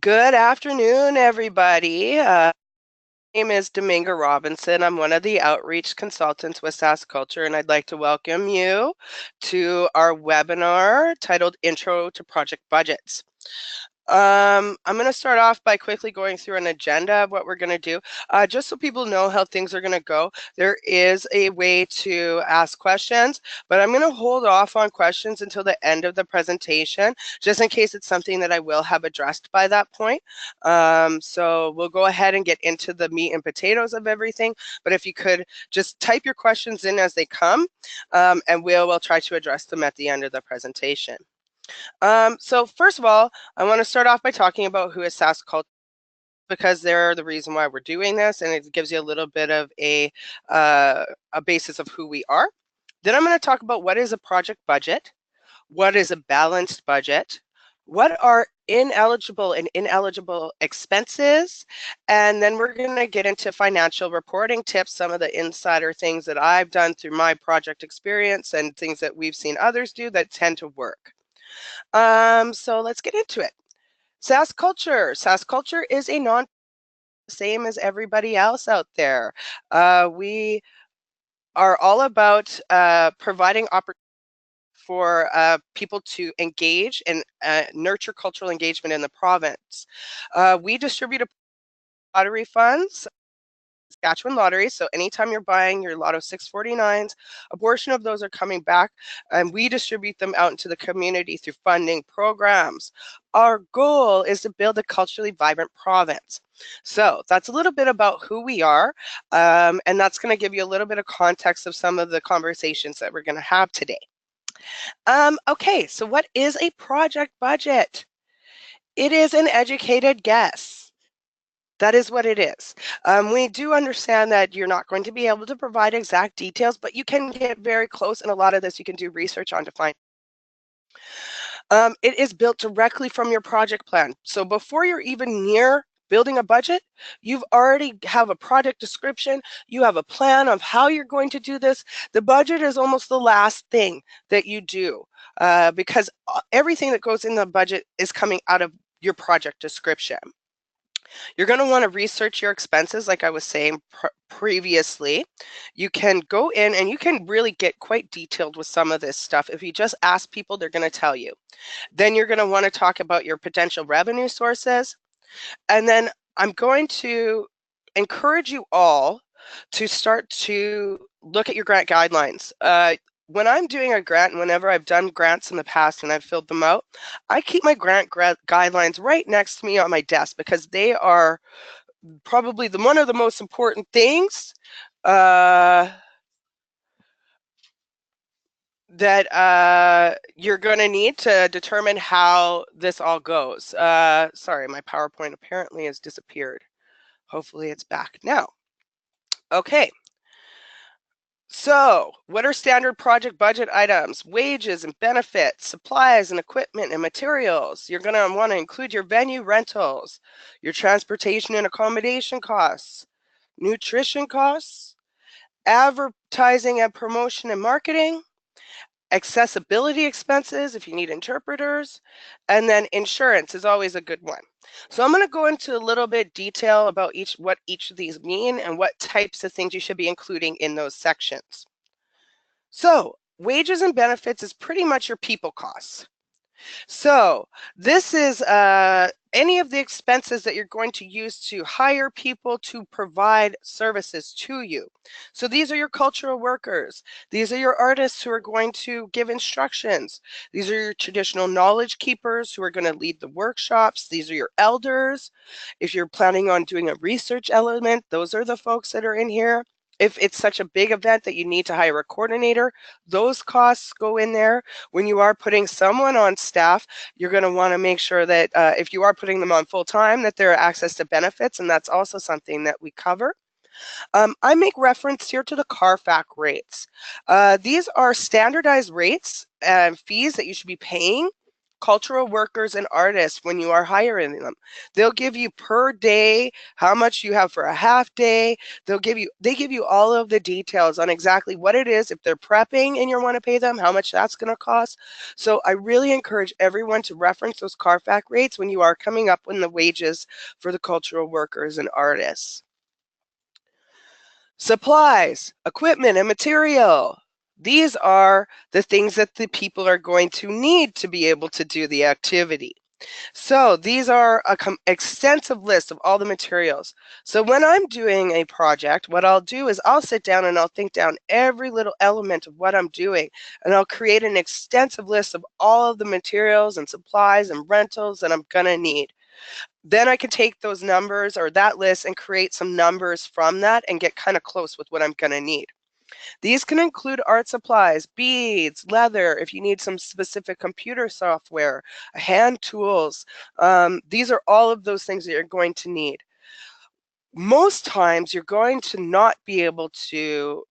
Good afternoon, everybody. My name is Dominga Robinson. I'm one of the outreach consultants with SaskCulture, and I'd like to welcome you to our webinar titled Intro to Project Budgets. I'm going to start off by quickly going through an agenda of what we're going to do, just so people know how things are going to go. There is a way to ask questions, but I'm going to hold off on questions until the end of the presentation, just in case it's something that I will have addressed by that point. So we'll go ahead and get into the meat and potatoes of everything, but if you could just type your questions in as they come, and we'll try to address them at the end of the presentation. So first of all, I want to start off by talking about who is SaskCulture, because they're the reason why we're doing this, and it gives you a little bit of a basis of who we are. Then I'm going to talk about what is a project budget, what is a balanced budget, what are ineligible and ineligible expenses, and then we're going to get into financial reporting tips, some of the insider things that I've done through my project experience and things that we've seen others do that tend to work. So let's get into it. SaskCulture. SaskCulture is a non same as everybody else out there. We are all about providing opportunities for people to engage and nurture cultural engagement in the province. We distribute lottery funds, Saskatchewan lottery. So anytime you're buying your Lotto 649s, a portion of those are coming back, and we distribute them out into the community through funding programs. Our goal is to build a culturally vibrant province. So that's a little bit about who we are, and that's going to give you a little bit of context of some of the conversations that we're going to have today. Okay, so what is a project budget? It is an educated guess. That is what it is. We do understand that you're not going to be able to provide exact details, but you can get very close, and a lot of this you can do research on to find. It is built directly from your project plan. So before you're even near building a budget, you've already have a project description, you have a plan of how you're going to do this. The budget is almost the last thing that you do, because everything that goes in the budget is coming out of your project description. You're going to want to research your expenses, like I was saying previously. You can go in and you can really get quite detailed with some of this stuff. If you just ask people, they're going to tell you. Then you're going to want to talk about your potential revenue sources. And then I'm going to encourage you all to start to look at your grant guidelines. When I'm doing a grant, and whenever I've done grants in the past and I've filled them out, I keep my grant guidelines right next to me on my desk, because they are probably one of the most important things that you're going to need to determine how this all goes. Sorry, my PowerPoint apparently has disappeared. Hopefully it's back now. Okay. So, what are standard project budget items? Wages and benefits, supplies and equipment and materials. You're going to want to include your venue rentals, your transportation and accommodation costs, nutrition costs, advertising and promotion and marketing, accessibility expenses if you need interpreters, and then insurance is always a good one. So I'm going to go into a little bit detail about what each of these mean and what types of things you should be including in those sections. So wages and benefits is pretty much your people costs. So this is any of the expenses that you're going to use to hire people to provide services to you. So these are your cultural workers. These are your artists who are going to give instructions. These are your traditional knowledge keepers who are going to lead the workshops. These are your elders. If you're planning on doing a research element, those are the folks that are in here. If it's such a big event that you need to hire a coordinator, those costs go in there. When you are putting someone on staff, you're going to want to make sure that if you are putting them on full time, that there are access to benefits, and that's also something that we cover. I make reference here to the CARFAC rates. These are standardized rates and fees that you should be paying cultural workers and artists when you are hiring them. They'll give you per day how much you have for a half day. They give you all of the details on exactly what it is, if they're prepping and you want to pay them, how much that's going to cost. So I really encourage everyone to reference those Carfax rates when you are coming up with the wages for the cultural workers and artists. Supplies, equipment, and material. These are the things that the people are going to need to be able to do the activity. So these are an extensive list of all the materials. So when I'm doing a project, what I'll do is I'll sit down and I'll think down every little element of what I'm doing, and I'll create an extensive list of all of the materials and supplies and rentals that I'm going to need. Then I can take those numbers or that list and create some numbers from that and get kind of close with what I'm going to need. These can include art supplies, beads, leather, if you need some specific computer software, hand tools. These are all of those things that you're going to need. Most times you're going to not be able to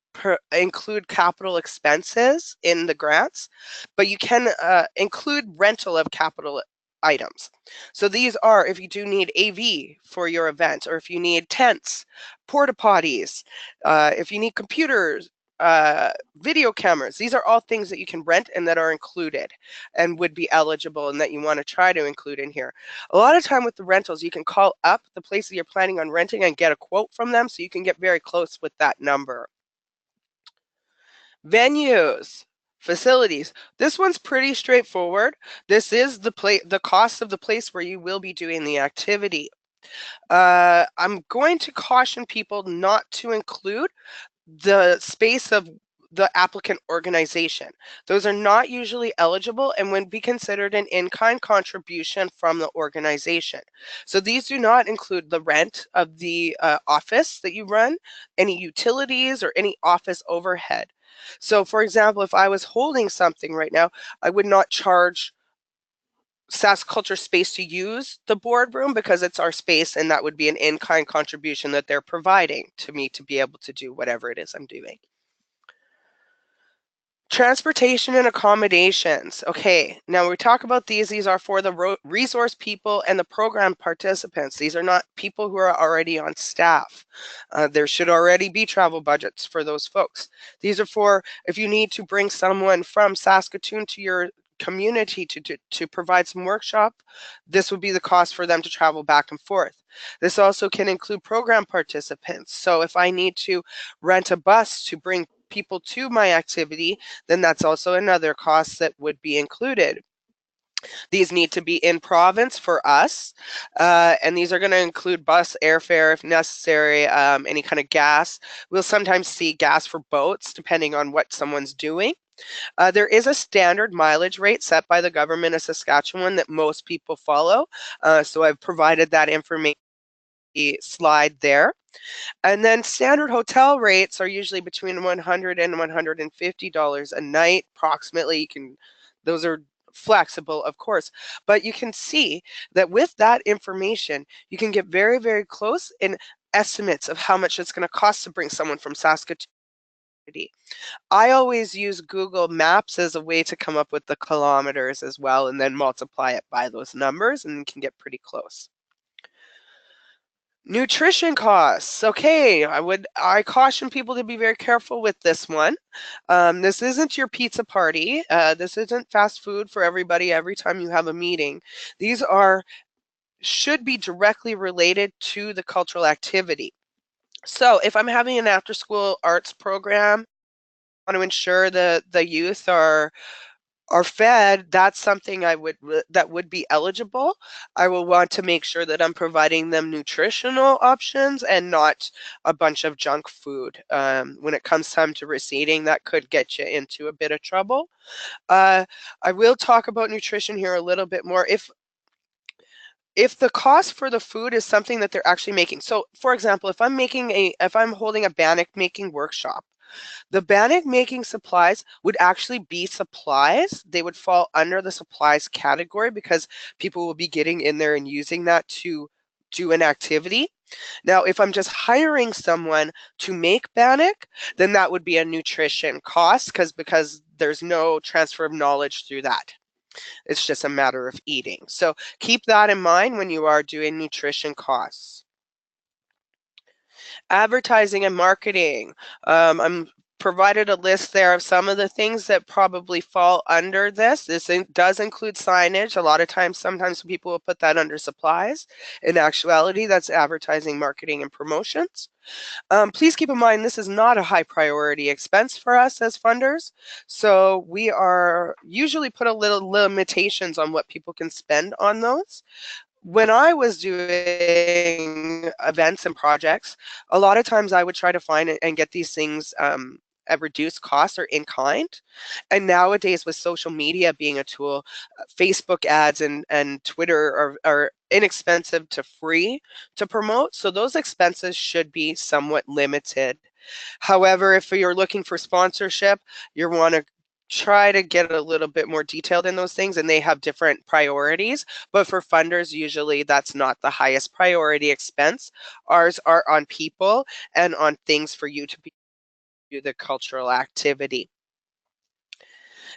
include capital expenses in the grants, but you can include rental of capital items. So these are if you do need AV for your event, or if you need tents, porta potties, if you need computers, video cameras. These are all things that you can rent and that are included and would be eligible and that you want to try to include in here. A lot of time with the rentals, you can call up the place that you're planning on renting and get a quote from them, so you can get very close with that number. Venues, facilities. This one's pretty straightforward. This is the cost of the place where you will be doing the activity. I'm going to caution people not to include the space of the applicant organization. Those are not usually eligible and would be considered an in-kind contribution from the organization. So these do not include the rent of the office that you run, any utilities, or any office overhead. So for example, if I was holding something right now, I would not charge SaskCulture space to use the boardroom because it's our space, and that would be an in-kind contribution that they're providing to me to be able to do whatever it is I'm doing. Transportation and accommodations. Okay, now we talk about these are for the resource people and the program participants. These are not people who are already on staff. There should already be travel budgets for those folks. These are for if you need to bring someone from Saskatoon to your community to provide some workshop, this would be the cost for them to travel back and forth. This also can include program participants. So if I need to rent a bus to bring people to my activity, then that's also another cost that would be included. These need to be in province for us, and these are going to include bus airfare if necessary, any kind of gas. We'll sometimes see gas for boats depending on what someone's doing. There is a standard mileage rate set by the government of Saskatchewan that most people follow, so I've provided that information slide there. And then standard hotel rates are usually between $100 and $150 a night, approximately. Those are flexible, of course, but you can see that with that information, you can get very, very close in estimates of how much it's going to cost to bring someone from Saskatoon. I always use Google Maps as a way to come up with the kilometers as well, and then multiply it by those numbers, and you can get pretty close. Nutrition costs. Okay, I caution people to be very careful with this one. This isn't your pizza party. This isn't fast food for everybody every time you have a meeting. These should be directly related to the cultural activity. So if I'm having an after-school arts program, I want to ensure that the youth are fed, that's something that would be eligible. I will want to make sure that I'm providing them nutritional options and not a bunch of junk food. When it comes time to receipting, that could get you into a bit of trouble. I will talk about nutrition here a little bit more. If the cost for the food is something that they're actually making. So for example, if I'm holding a bannock making workshop, the bannock making supplies would actually be supplies. They would fall under the supplies category because people will be getting in there and using that to do an activity. Now, if I'm just hiring someone to make bannock, then that would be a nutrition cost because there's no transfer of knowledge through that. It's just a matter of eating. So keep that in mind when you are doing nutrition costs. Advertising and marketing. I'm provided a list there of some of the things that probably fall under this. Does include signage. A lot of times, sometimes people will put that under supplies. In actuality, that's advertising, marketing, and promotions. Please keep in mind, this is not a high priority expense for us as funders. So we are usually put a little limitations on what people can spend on those. When I was doing events and projects, a lot of times I would try to find and get these things at reduced cost or in kind. And nowadays, with social media being a tool, Facebook ads and Twitter are inexpensive to free to promote. So those expenses should be somewhat limited. However, if you're looking for sponsorship, you want to try to get a little bit more detailed in those things, and they have different priorities. But for funders, usually that's not the highest priority expense. Ours are on people and on things for you to do the cultural activity.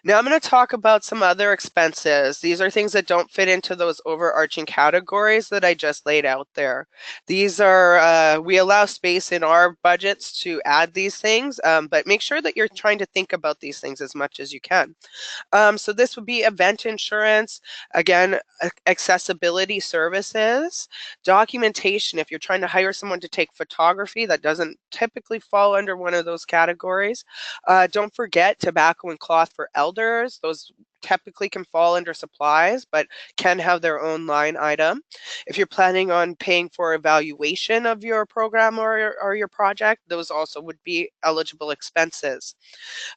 Now I'm going to talk about some other expenses. These are things that don't fit into those overarching categories that I just laid out there. These are, we allow space in our budgets to add these things, but make sure that you're trying to think about these things as much as you can. So this would be event insurance, again, accessibility services, documentation. If you're trying to hire someone to take photography, that doesn't typically fall under one of those categories. Don't forget tobacco and cloth for elders. Those typically can fall under supplies, but can have their own line item. If you're planning on paying for evaluation of your program or your project, those also would be eligible expenses.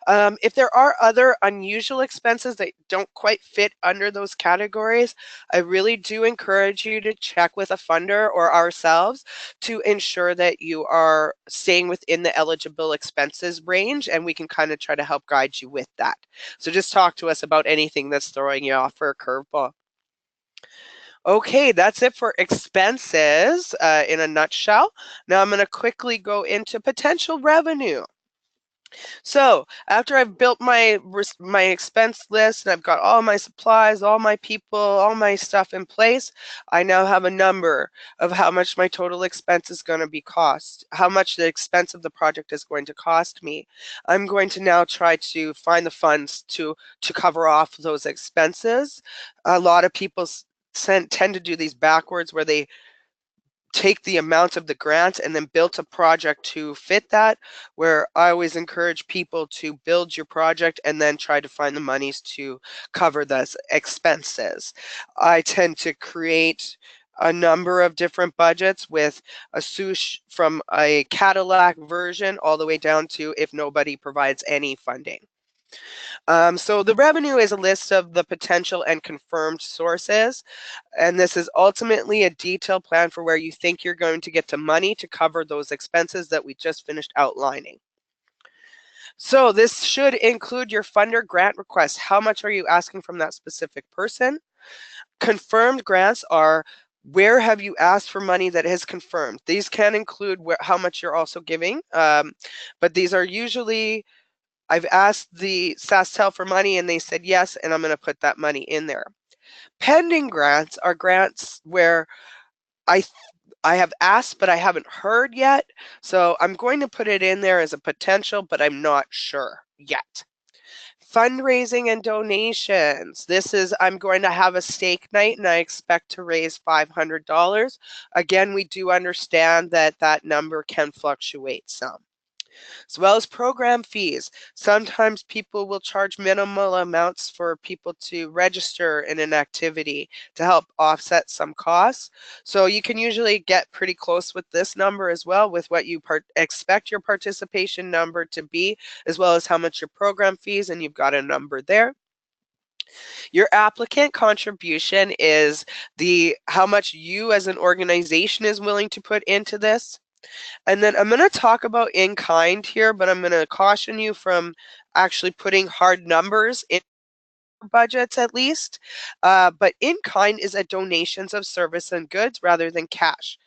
If there are other unusual expenses that don't quite fit under those categories, I really do encourage you to check with a funder or ourselves to ensure that you are staying within the eligible expenses range, and we can kind of try to help guide you with that. So just talk to us about anything that's throwing you off for a curveball. Okay, that's it for expenses in a nutshell. Now I'm going to quickly go into potential revenue. So after I've built my expense list and I've got all my supplies, all my people, all my stuff in place, I now have a number of how much my total expense is going to be how much the expense of the project is going to cost me. I'm going to now try to find the funds to cover off those expenses. A lot of people tend to do these backwards, where they take the amount of the grant and then build a project to fit that, where I always encourage people to build your project and then try to find the monies to cover those expenses. I tend to create a number of different budgets with a swoosh from a Cadillac version all the way down to if nobody provides any funding. So the revenue is a list of the potential and confirmed sources, and this is ultimately a detailed plan for where you think you're going to get the money to cover those expenses that we just finished outlining. So this should include your funder grant request. How much are you asking from that specific person? Confirmed grants are, where have you asked for money that is confirmed? These can include how much you're also giving, but these are usually, I've asked the SaskTel for money and they said yes, and I'm going to put that money in there. Pending grants are grants where I have asked, but I haven't heard yet. So I'm going to put it in there as a potential, but I'm not sure yet. Fundraising and donations. This is, I'm going to have a steak night and I expect to raise $500. Again, we do understand that that number can fluctuate some. As well as program fees. Sometimes people will charge minimal amounts for people to register in an activity to help offset some costs. So you can usually get pretty close with this number as well, with what you expect your participation number to be, as well as how much your program fees, and you've got a number there. Your applicant contribution is how much you as an organization is willing to put into this. And then I'm going to talk about in kind here, but I'm going to caution you from actually putting hard numbers in budgets at least. But in kind is a donations of service and goods rather than cash.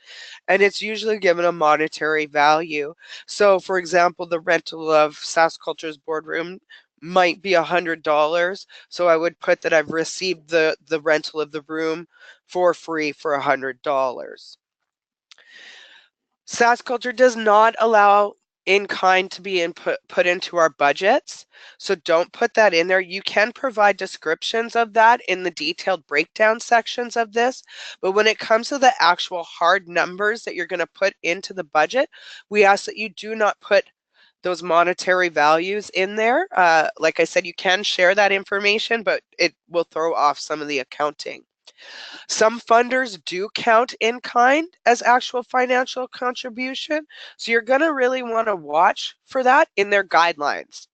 And it's usually given a monetary value. So for example, the rental of SaskCulture's boardroom might be $100. So I would put that I've received the rental of the room for free for $100. SaskCulture does not allow in-kind to be put into our budgets, so don't put that in there. You can provide descriptions of that in the detailed breakdown sections of this, but when it comes to the actual hard numbers that you're going to put into the budget, we ask that you do not put those monetary values in there. Like I said, you can share that information, but it will throw off some of the accounting. Some funders do count in kind as actual financial contribution, so you're going to really want to watch for that in their guidelines.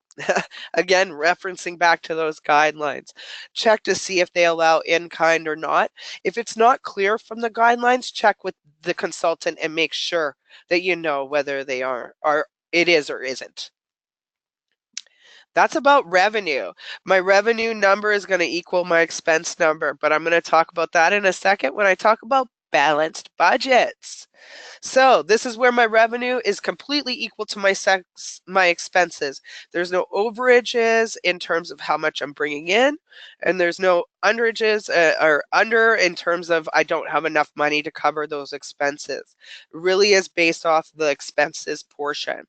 Again, referencing back to those guidelines. Check to see if they allow in kind or not. If it's not clear from the guidelines, check with the consultant and make sure that you know whether they are it is or isn't. That's about revenue. My revenue number is going to equal my expense number, but I'm going to talk about that in a second when I talk about balanced budgets. So this is where my revenue is completely equal to my expenses. There's no overages in terms of how much I'm bringing in, and there's no underages or under in terms of I don't have enough money to cover those expenses. It really is based off the expenses portion.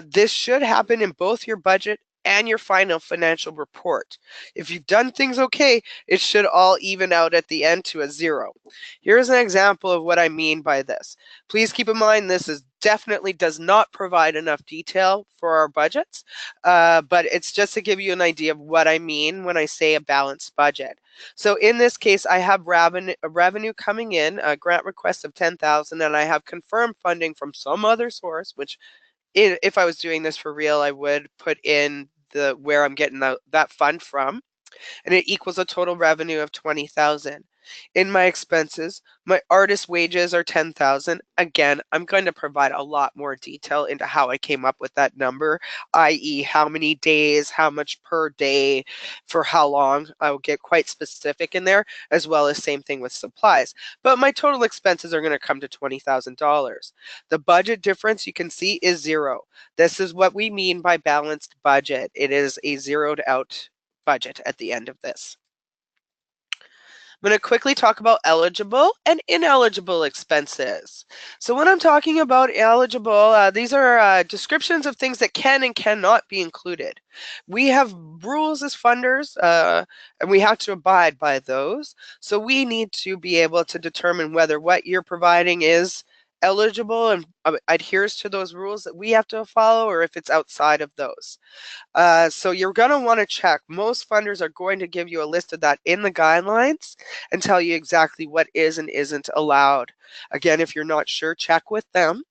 This should happen in both your budget and your final financial report. If you've done things okay, it should all even out at the end to a zero. Here's an example of what I mean by this. Please keep in mind this is definitely does not provide enough detail for our budgets, but it's just to give you an idea of what I mean when I say a balanced budget. So in this case, I have revenue coming in, a grant request of $10,000, and I have confirmed funding from some other source, which if I was doing this for real, I would put in the where I'm getting that fund from, and it equals a total revenue of 20,000. In my expenses, my artist wages are 10,000. Again, I'm going to provide a lot more detail into how I came up with that number, i.e. how many days, how much per day, for how long. I will get quite specific in there, as well as same thing with supplies. But my total expenses are going to come to $20,000. The budget difference you can see is zero. This is what we mean by balanced budget. It is a zeroed out budget at the end of this. I'm going to quickly talk about eligible and ineligible expenses. So when I'm talking about eligible, these are descriptions of things that can and cannot be included. We have rules as funders, and we have to abide by those. So we need to be able to determine whether what you're providing is eligible and adheres to those rules that we have to follow, or if it's outside of those. So you're going to want to check. Most funders are going to give you a list of that in the guidelines and tell you exactly what is and isn't allowed. Again, if you're not sure, check with them.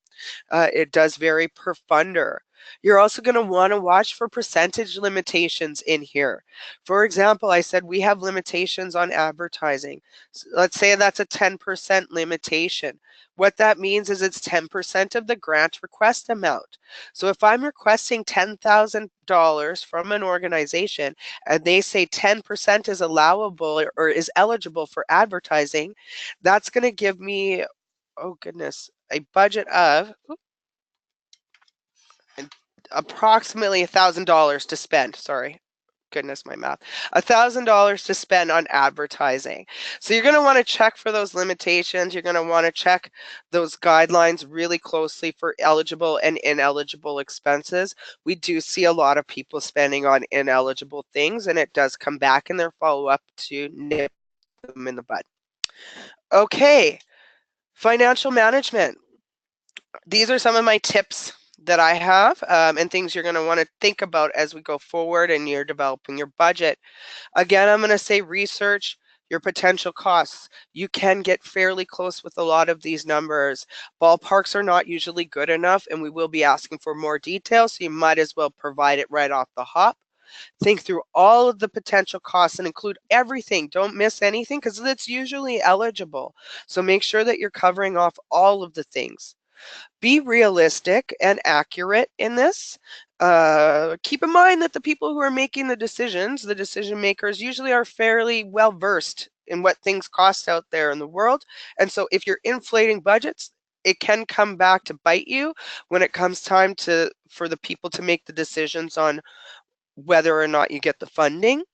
It does vary per funder. You're also going to want to watch for percentage limitations in here. For example, I said we have limitations on advertising. So let's say that's a 10% limitation. What that means is it's 10% of the grant request amount. So if I'm requesting $10,000 from an organization and they say 10% is allowable or is eligible for advertising, that's going to give me, oh goodness, a budget of approximately $1,000 to spend. Sorry, goodness, my math. $1,000 to spend on advertising. So you're going to want to check for those limitations. You're going to want to check those guidelines really closely for eligible and ineligible expenses. We do see a lot of people spending on ineligible things, and it does come back in their follow-up to nip them in the bud. Okay, financial management. These are some of my tips that I have and things you're going to want to think about as we go forward and you're developing your budget. Again, I'm going to say research your potential costs. You can get fairly close with a lot of these numbers. Ballparks are not usually good enough, and we will be asking for more detail, so you might as well provide it right off the hop. Think through all of the potential costs and include everything. Don't miss anything because it's usually eligible. So make sure that you're covering off all of the things. Be realistic and accurate in this. Keep in mind that the people who are making the decisions, the decision makers, usually are fairly well versed in what things cost out there in the world. And so if you're inflating budgets, it can come back to bite you when it comes time for the people to make the decisions on whether or not you get the funding.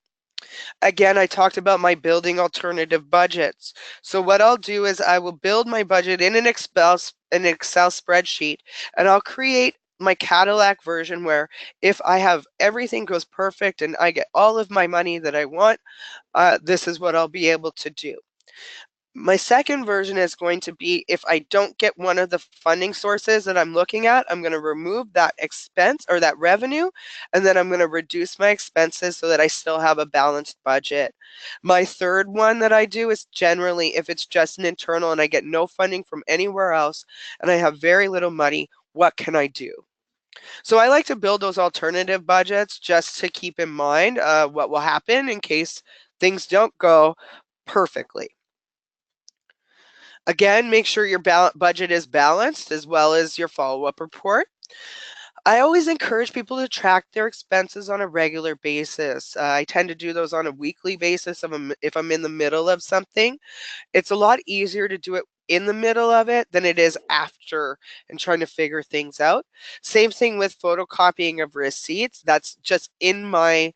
Again, I talked about my building alternative budgets. So what I'll do is I will build my budget in an Excel spreadsheet, and I'll create my Cadillac version where if I have everything goes perfect and I get all of my money that I want, this is what I'll be able to do. My second version is going to be if I don't get one of the funding sources that I'm looking at, I'm going to remove that expense or that revenue, and then I'm going to reduce my expenses so that I still have a balanced budget. My third one that I do is generally if it's just an internal and I get no funding from anywhere else and I have very little money, what can I do? So I like to build those alternative budgets just to keep in mind what will happen in case things don't go perfectly. Again, make sure your budget is balanced as well as your follow-up report. I always encourage people to track their expenses on a regular basis. I tend to do those on a weekly basis if I'm in the middle of something. It's a lot easier to do it in the middle of it than it is after and trying to figure things out. Same thing with photocopying of receipts. That's just in my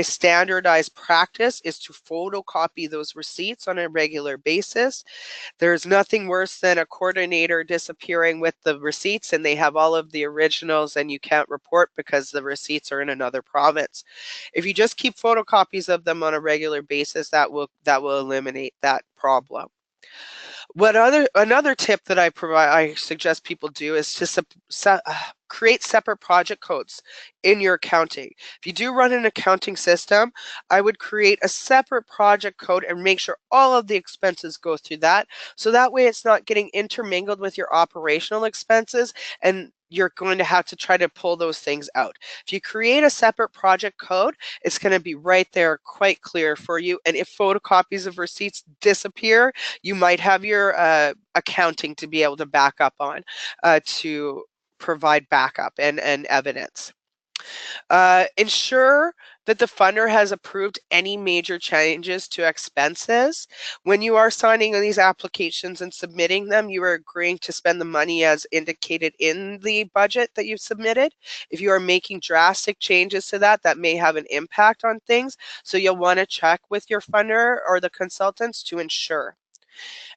standardized practice is to photocopy those receipts on a regular basis. There's nothing worse than a coordinator disappearing with the receipts and they have all of the originals and you can't report because the receipts are in another province. If you just keep photocopies of them on a regular basis, that will eliminate that problem. Another tip that I suggest people do is to create separate project codes in your accounting. If you do run an accounting system, I would create a separate project code and make sure all of the expenses go through that. So that way it's not getting intermingled with your operational expenses and you're going to have to try to pull those things out. If you create a separate project code, it's going to be right there quite clear for you. And if photocopies of receipts disappear, you might have your accounting to be able to back up on to provide backup and evidence. Ensure that the funder has approved any major changes to expenses. When you are signing these applications and submitting them, you are agreeing to spend the money as indicated in the budget that you've submitted. If you are making drastic changes to that, that may have an impact on things. So you'll want to check with your funder or the consultants to ensure.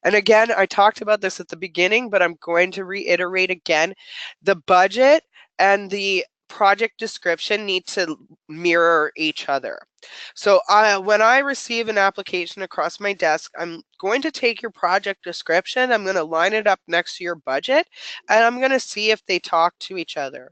And again, I talked about this at the beginning, but I'm going to reiterate again. The budget and the project description need to mirror each other. So when I receive an application across my desk, I'm going to take your project description, I'm going to line it up next to your budget, and I'm going to see if they talk to each other.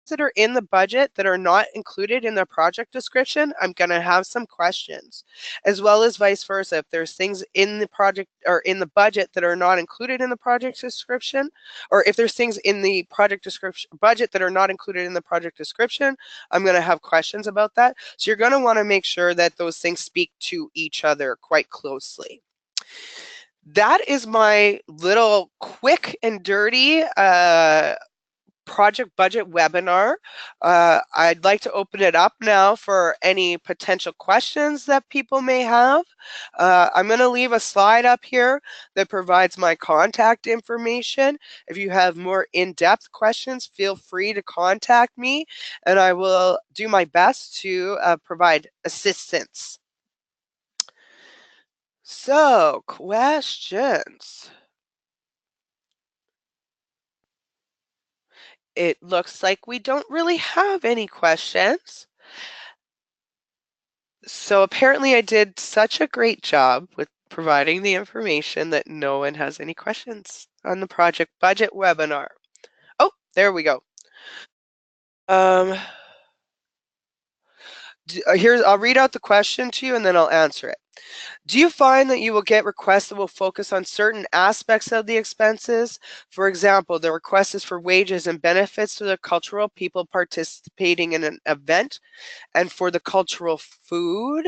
That are in the budget that are not included in the project description, I'm going to have some questions, as well as vice versa. If there's things in the project or in the budget that are not included in the project description, or if there's things in the project description budget that are not included in the project description, I'm going to have questions about that. So you're going to want to make sure that those things speak to each other quite closely. That is my little quick and dirty project budget webinar. I'd like to open it up now for any potential questions that people may have. I'm going to leave a slide up here that provides my contact information. If you have more in-depth questions, feel free to contact me and I will do my best to provide assistance. So, questions. It looks like we don't really have any questions. So apparently I did such a great job with providing the information that no one has any questions on the project budget webinar. Oh, there we go. I'll read out the question to you and then I'll answer it. Do you find that you will get requests that will focus on certain aspects of the expenses? For example, the request is for wages and benefits to the cultural people participating in an event and for the cultural food.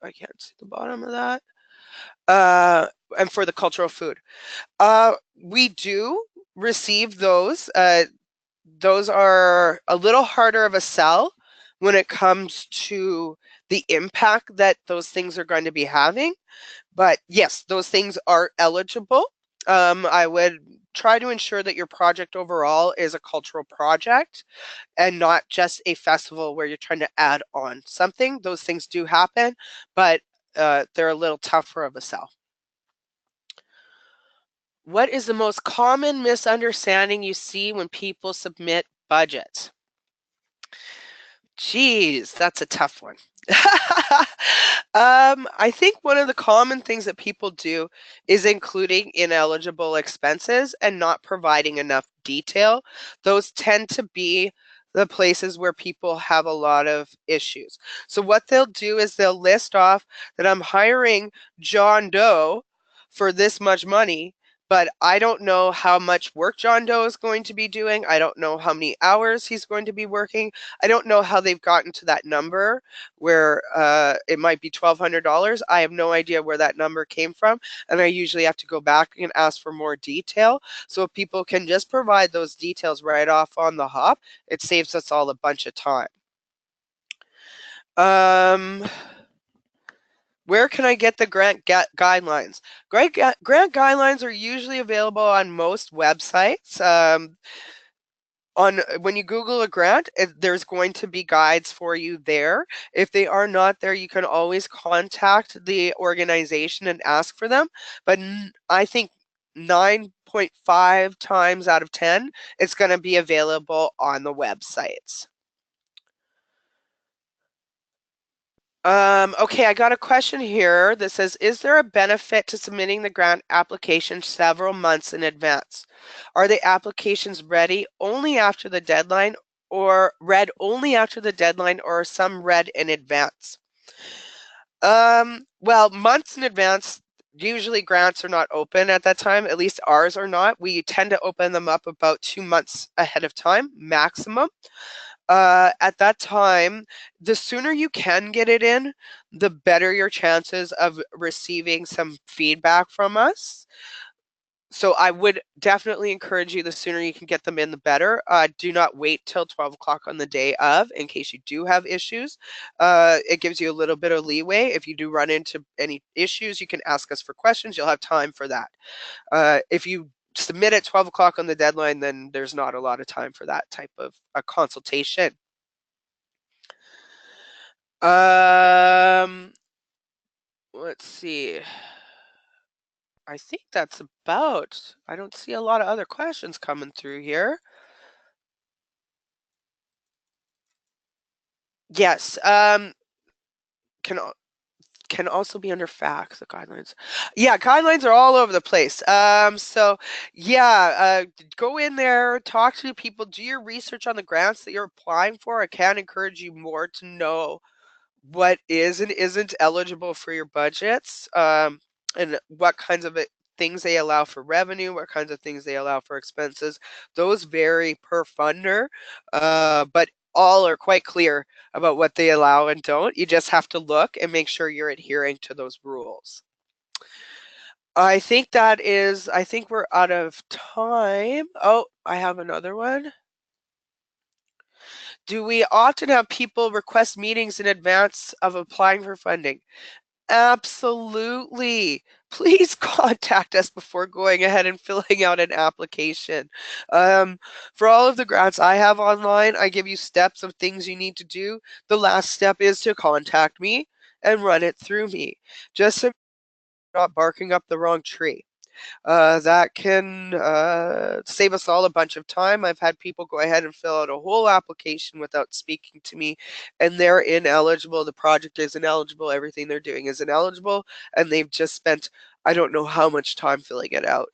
I can't see the bottom of that. And for the cultural food. We do receive those. Those are a little harder of a sell when it comes to the impact that those things are going to be having. But yes, those things are eligible. I would try to ensure that your project overall is a cultural project and not just a festival where you're trying to add on something. Those things do happen, but they're a little tougher of a sell. What is the most common misunderstanding you see when people submit budgets? Geez, that's a tough one. I think one of the common things that people do is including ineligible expenses and not providing enough detail. Those tend to be the places where people have a lot of issues. So what they'll do is they'll list off that I'm hiring John Doe for this much money, but I don't know how much work John Doe is going to be doing. I don't know how many hours he's going to be working. I don't know how they've gotten to that number where it might be $1,200. I have no idea where that number came from. And I usually have to go back and ask for more detail. So if people can just provide those details right off on the hop, it saves us all a bunch of time. Where can I get the grant guidelines? Grant guidelines are usually available on most websites. When you Google a grant, there's going to be guides for you there. If they are not there, you can always contact the organization and ask for them. But I think 9.5 times out of 10, it's going to be available on the websites. Okay, I got a question here that says, is there a benefit to submitting the grant application several months in advance? Are the applications ready only after the deadline or read only after the deadline, or are some read in advance? Well, months in advance, usually grants are not open at that time. At least ours are not. We tend to open them up about 2 months ahead of time, maximum. At that time, the sooner you can get it in, the better your chances of receiving some feedback from us. So I would definitely encourage you, the sooner you can get them in, the better. Do not wait till 12 o'clock on the day of in case you do have issues. It gives you a little bit of leeway. If you do run into any issues, you can ask us for questions. You'll have time for that. If you submit at 12 o'clock on the deadline, then there's not a lot of time for that type of a consultation. Um, let's see. I think that's about. I don't see a lot of other questions coming through here. Yes, can can also be under facts, the guidelines. Yeah, guidelines are all over the place. So yeah, go in there, talk to people, do your research on the grants that you're applying for. I can encourage you more to know what is and isn't eligible for your budgets, and what kinds of things they allow for revenue, what kinds of things they allow for expenses. Those vary per funder, but all are quite clear about what they allow and don't. You just have to look and make sure you're adhering to those rules. I think we're out of time. Oh, I have another one. Do we often have people request meetings in advance of applying for funding? Absolutely. Please contact us before going ahead and filling out an application. For all of the grants I have online, I give you steps of things you need to do. The last step is to contact me and run it through me, just so you're not barking up the wrong tree. That can save us all a bunch of time. I've had people go ahead and fill out a whole application without speaking to me, and they're ineligible. The project is ineligible. Everything they're doing is ineligible, and they've just spent I don't know how much time filling it out.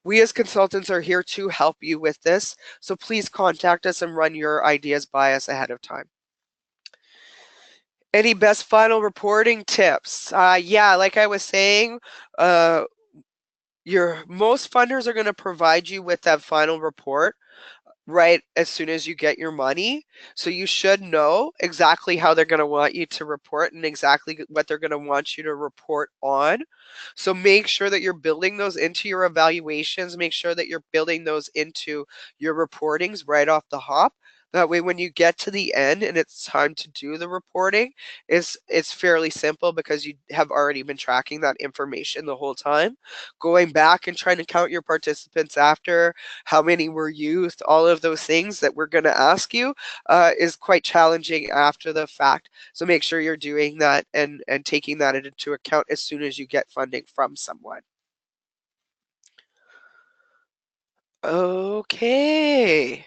We as consultants are here to help you with this, so please contact us and run your ideas by us ahead of time. Any best final reporting tips? Yeah, like I was saying, uh, your most funders are going to provide you with that final report right as soon as you get your money. So you should know exactly how they're going to want you to report and exactly what they're going to want you to report on. So make sure that you're building those into your evaluations. Make sure that you're building those into your reportings right off the hop. That way, when you get to the end and it's time to do the reporting, it's fairly simple because you have already been tracking that information the whole time. Going back and trying to count your participants after, how many were youth, all of those things that we're going to ask you is quite challenging after the fact. So make sure you're doing that and taking that into account as soon as you get funding from someone. Okay.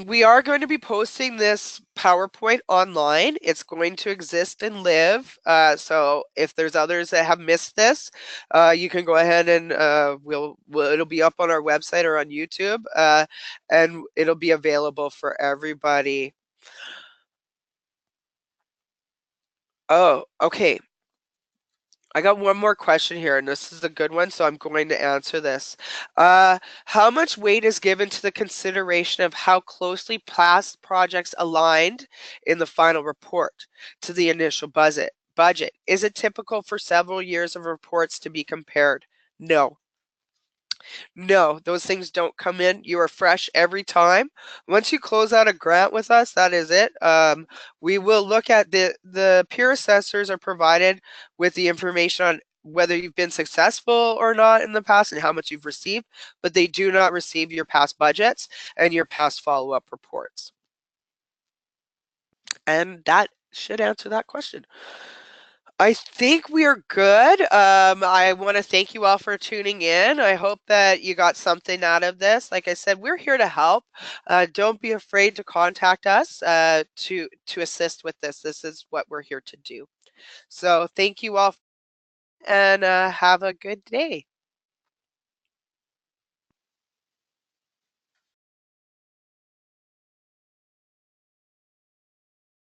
We are going to be posting this PowerPoint online. It's going to exist and live. So if there's others that have missed this, you can go ahead and it'll be up on our website or on YouTube, and it'll be available for everybody. Oh, okay. I got one more question here, and this is a good one, so I'm going to answer this. How much weight is given to the consideration of how closely past projects aligned in the final report to the initial budget? Is it typical for several years of reports to be compared? No. No, those things don't come in. You are fresh every time. Once you close out a grant with us, that is it. We will look at the peer assessors are provided with the information on whether you've been successful or not in the past and how much you've received, but they do not receive your past budgets and your past follow-up reports. And that should answer that question. I think we are good. I want to thank you all for tuning in. I hope that you got something out of this. Like I said, we're here to help. Don't be afraid to contact us to assist with this. This is what we're here to do. So thank you all and have a good day.